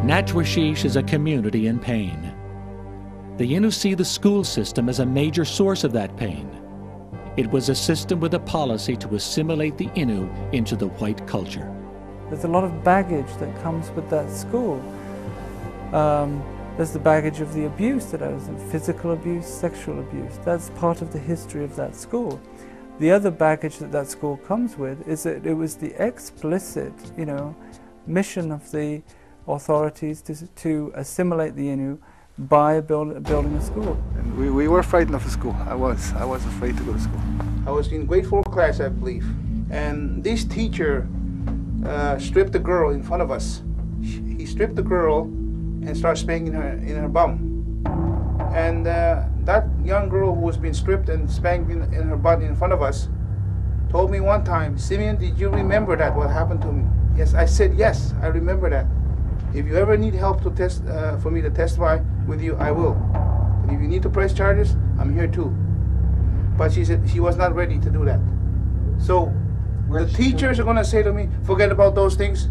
Natwashish is a community in pain. The Innu see the school system as a major source of that pain. It was a system with a policy to assimilate the Innu into the white culture. There's a lot of baggage that comes with that school. There's the baggage of the abuse that I was in, physical abuse, sexual abuse. That's part of the history of that school. The other baggage that that school comes with is that it was the explicit, mission of the authorities to assimilate the Innu by building a school. And we were frightened of the school. I was afraid to go to school. I was in grade 4 class, I believe, and this teacher stripped the girl in front of us. He stripped the girl and started spanking her in her bum. And that young girl who was being stripped and spanked in her butt in front of us told me one time, "Simeon, did you remember that, what happened to me?" Yes, I said, "Yes, I remember that. If you ever need help to for me to testify with you, I will. And if you need to press charges, I'm here too." But she said she was not ready to do that. So the teachers are going to say to me, "Forget about those things."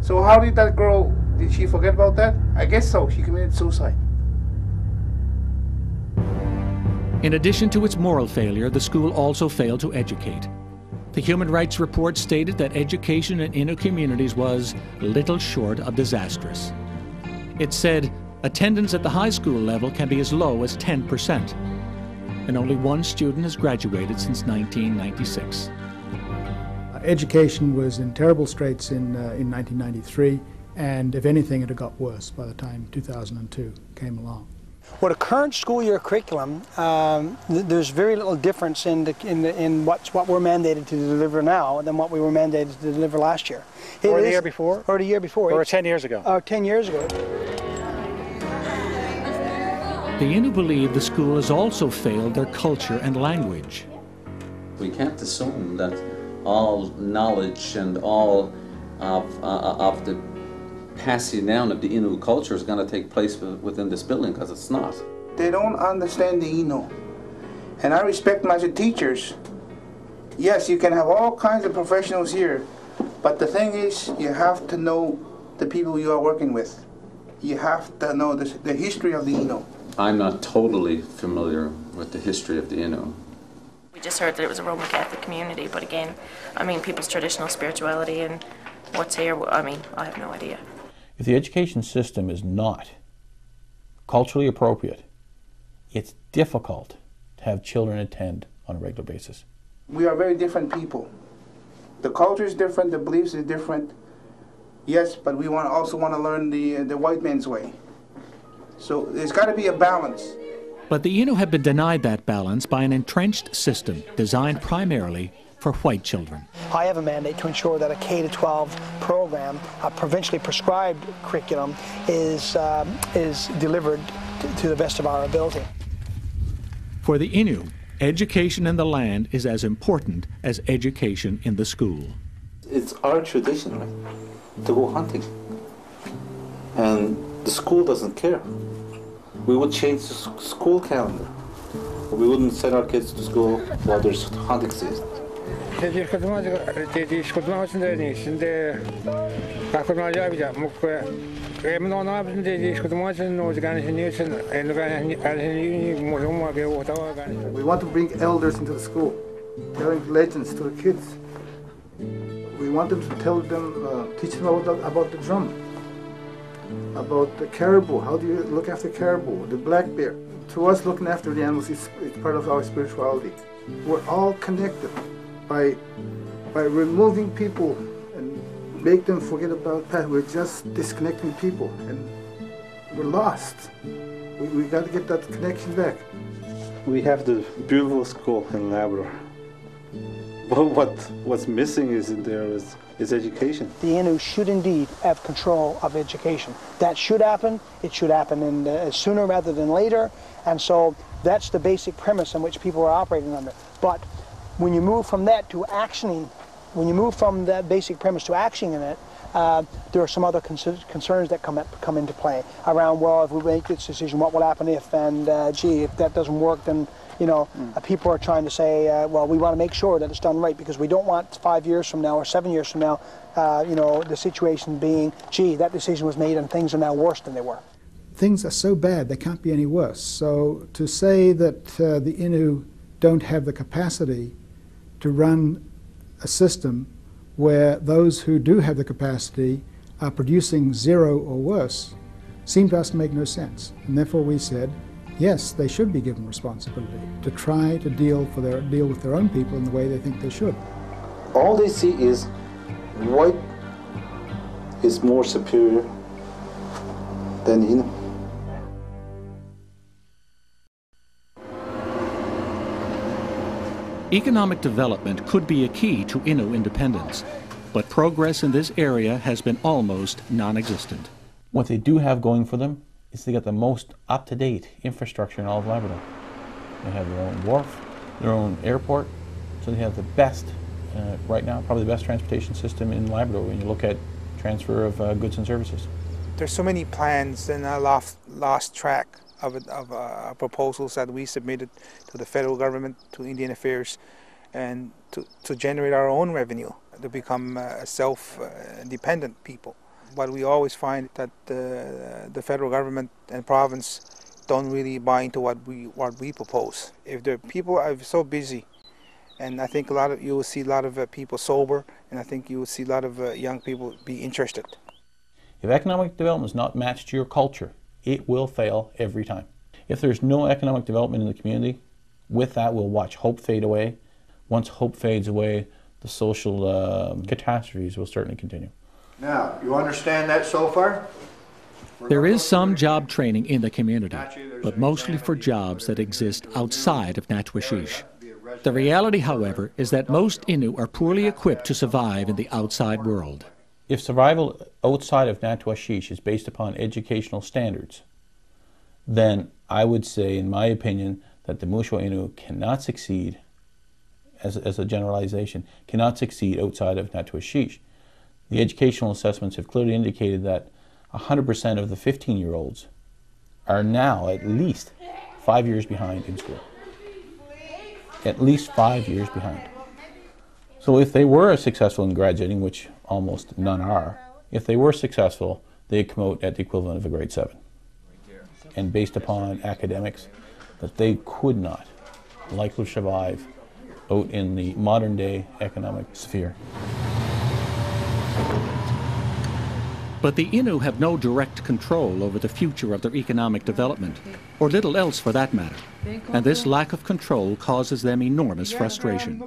So how did that girl, did she forget about that? I guess so. She committed suicide. In addition to its moral failure, the school also failed to educate. The Human Rights Report stated that education in Innu communities was little short of disastrous. It said attendance at the high school level can be as low as 10%, and only one student has graduated since 1996. Education was in terrible straits in 1993, and if anything, it had got worse by the time 2002 came along. Well, the current school year curriculum, there's very little difference in what we're mandated to deliver now than what we were mandated to deliver last year. Or the year before? Or the year before. Or 10 years ago? 10 years ago. The Innu believe the school has also failed their culture and language. We can't assume that all knowledge and all of the passing down of the Innu culture is going to take place within this building, because it's not. They don't understand the Innu. And I respect my teachers. Yes, you can have all kinds of professionals here, but the thing is, you have to know the people you are working with. You have to know the history of the Innu. I'm not totally familiar with the history of the Innu. We just heard that it was a Roman Catholic community, but again, people's traditional spirituality and what's here, I have no idea. If the education system is not culturally appropriate, it's difficult to have children attend on a regular basis. We are very different people. The culture is different, the beliefs are different. Yes, but we also want to learn the white man's way. So there's got to be a balance. But the Innu have been denied that balance by an entrenched system designed primarily for white children. I have a mandate to ensure that a K-12 program, a provincially prescribed curriculum, is delivered to the best of our ability. For the Innu, education in the land is as important as education in the school. It's our tradition, right, to go hunting. And the school doesn't care. We would change the school calendar. We wouldn't send our kids to school while there's hunting season. We want to bring elders into the school, telling legends to the kids. We want them to teach them about the drum, about the caribou. How do you look after caribou, the black bear? To us, looking after the animals is part of our spirituality. We're all connected by removing people and make them forget about past. We're just disconnecting people, and we're lost. We got to get that connection back. We have the beautiful school in Labrador. But what's missing is education. The Innu should indeed have control of education. That should happen. It should happen sooner rather than later. And so that's the basic premise on which people are operating under. But when you move from that to actioning, when you move from that basic premise to actioning in it, there are some other concerns that come into play around, well, if we make this decision, what will happen if, and gee, if that doesn't work, then You know, people are trying to say, well, we want to make sure that it's done right because we don't want 5 years from now or 7 years from now, you know, the situation being, gee, that decision was made and things are now worse than they were. Things are so bad, they can't be any worse. So to say that the Innu don't have the capacity to run a system where those who do have the capacity are producing zero or worse seemed to us to make no sense. And therefore we said, yes, they should be given responsibility to try to deal with their own people in the way they think they should. All they see is white is more superior than Innu. Economic development could be a key to Innu independence, but progress in this area has been almost non-existent. What they do have going for them is they got the most up-to-date infrastructure in all of Labrador. They have their own wharf, their own airport, so they have the best, right now, probably the best transportation system in Labrador when you look at transfer of goods and services. There's so many plans and I lost track of proposals that we submitted to the federal government, to Indian Affairs, and to generate our own revenue, to become self-dependent people. But we always find that the federal government and province don't really buy into what we propose. If the people are so busy, and I think you will see a lot of people sober, and I think you will see a lot of young people be interested. If economic development is not matched to your culture, it will fail every time. If there's no economic development in the community, with that we'll watch hope fade away. Once hope fades away, the social catastrophes will certainly continue. Now, you understand that so far? There is some job training in the community, but mostly for jobs that exist outside of Natwashish. The reality, however, is that most Innu are poorly equipped to survive in the outside world. If survival outside of Natwashish is based upon educational standards, then I would say, in my opinion, that the Mushwa Innu cannot succeed, as a generalization, cannot succeed outside of Natwashish. The educational assessments have clearly indicated that 100% of the 15-year-olds are now at least 5 years behind in school. At least 5 years behind. So if they were successful in graduating, which almost none are, if they were successful, they'd come out at the equivalent of a grade 7. And based upon academics, that they could not likely survive out in the modern day economic sphere. But the Innu have no direct control over the future of their economic development, or little else for that matter, and this lack of control causes them enormous frustration.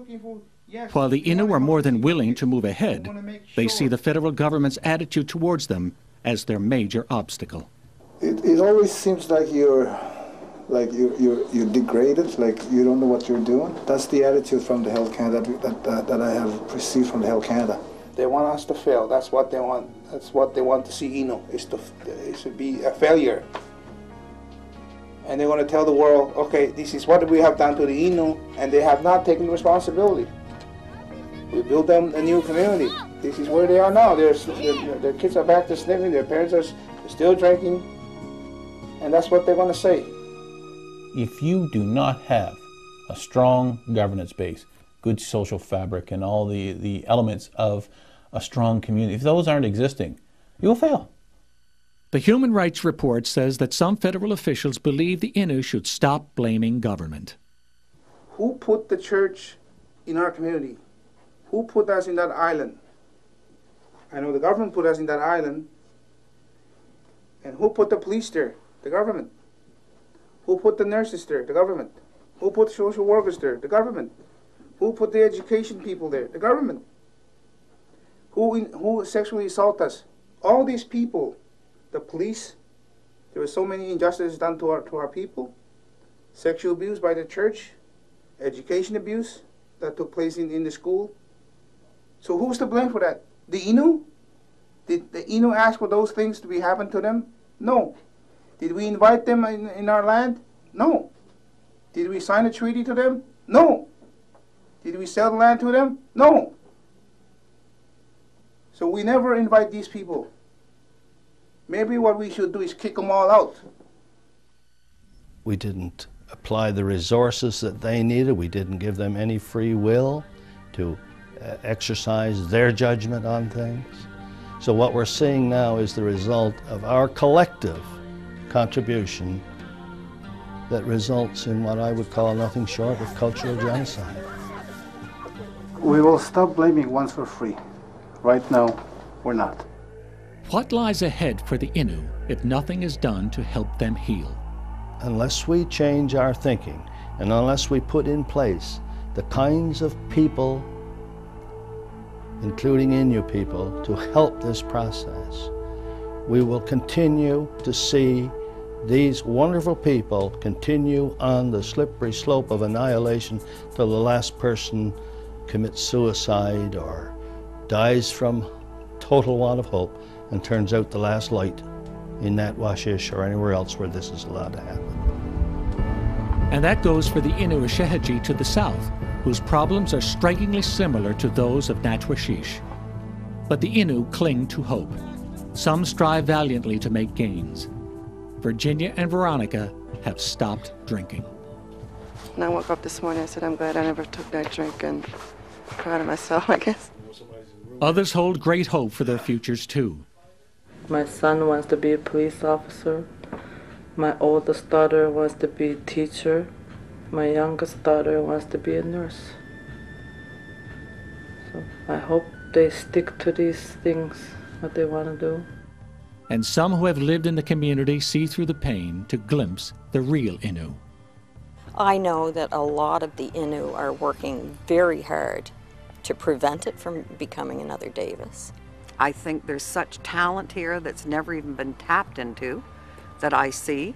While the Innu are more than willing to move ahead, they see the federal government's attitude towards them as their major obstacle. It always seems like you're degraded, like you don't know what you're doing. That's the attitude from the Health Canada that I have received from the Health Canada. They want us to fail. That's what they want. That's what they want to see Innu, is to be a failure. And they're going to tell the world, okay, this is what we have done to the Innu, and they have not taken responsibility. We built them a new community. This is where they are now. Their kids are back to sniffing. Their parents are still drinking. And that's what they're going to say. If you do not have a strong governance base, good social fabric, and all the elements of a strong community, if those aren't existing, you will fail. The Human Rights Report says that some federal officials believe the Innu should stop blaming government. Who put the church in our community? Who put us in that island? I know the government put us in that island. And who put the police there? The government. Who put the nurses there? The government. Who put social workers there? The government. Who put the education people there? The government. Who sexually assault us? All these people. The police. There were so many injustices done to our people. Sexual abuse by the church. Education abuse that took place in the school. So who's to blame for that? The Innu? Did the Innu ask for those things to be happen to them? No. Did we invite them in our land? No. Did we sign a treaty to them? No. Did we sell the land to them? No. So we never invite these people. Maybe what we should do is kick them all out. We didn't apply the resources that they needed. We didn't give them any free will to exercise their judgment on things. So what we're seeing now is the result of our collective contribution that results in what I would call nothing short of cultural genocide. We will stop blaming ones for free. Right now, we're not. What lies ahead for the Innu if nothing is done to help them heal? Unless we change our thinking and unless we put in place the kinds of people, including Innu people, to help this process, we will continue to see these wonderful people continue on the slippery slope of annihilation till the last person commits suicide or dies from total want of hope and turns out the last light in Natwashish or anywhere else where this is allowed to happen. And that goes for the Innu Ishehegi to the south, whose problems are strikingly similar to those of Natwashish. But the Innu cling to hope. Some strive valiantly to make gains. Virginia and Veronica have stopped drinking. When I woke up this morning, I said, I'm glad I never took that drink, and proud of myself, I guess. Others hold great hope for their futures too. My son wants to be a police officer. My oldest daughter wants to be a teacher. My youngest daughter wants to be a nurse. So I hope they stick to these things, what they want to do. And some who have lived in the community see through the pain to glimpse the real Innu. I know that a lot of the Innu are working very hard to prevent it from becoming another Davis. I think there's such talent here that's never even been tapped into that I see.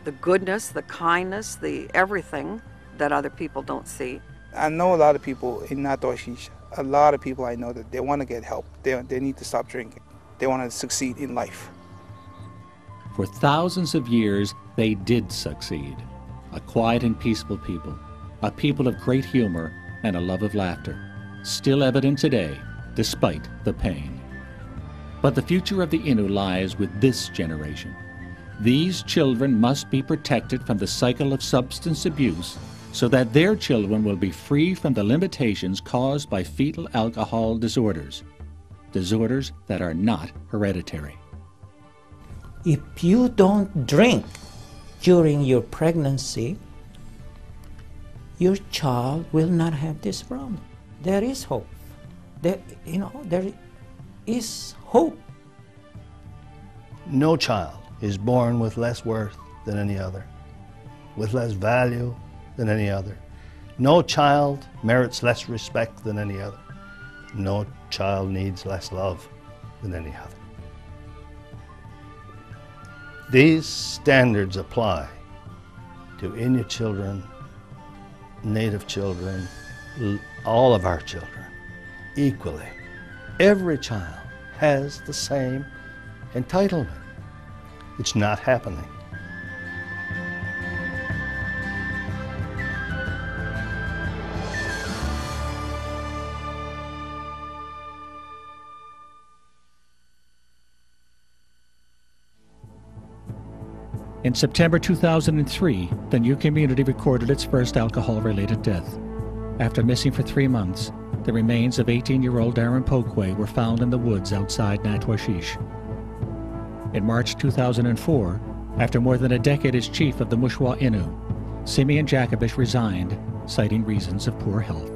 The goodness, the kindness, the everything that other people don't see. I know a lot of people in Natwashish, a lot of people I know that they want to get help. They need to stop drinking. They want to succeed in life. For thousands of years, they did succeed. A quiet and peaceful people, a people of great humor and a love of laughter, still evident today, despite the pain. But the future of the Innu lies with this generation. These children must be protected from the cycle of substance abuse so that their children will be free from the limitations caused by fetal alcohol disorders, disorders that are not hereditary. If you don't drink during your pregnancy, your child will not have this problem. There is hope. There is hope. No child is born with less worth than any other, with less value than any other. No child merits less respect than any other. No child needs less love than any other. These standards apply to Innu children, Native children, all of our children, equally. Every child has the same entitlement. It's not happening. In September 2003, the New community recorded its first alcohol-related death. After missing for 3 months, the remains of 18-year-old Darren Pokwe were found in the woods outside Natwashish. In March 2004, after more than a decade as chief of the Mushwa Innu, Simeon Jacobish resigned, citing reasons of poor health.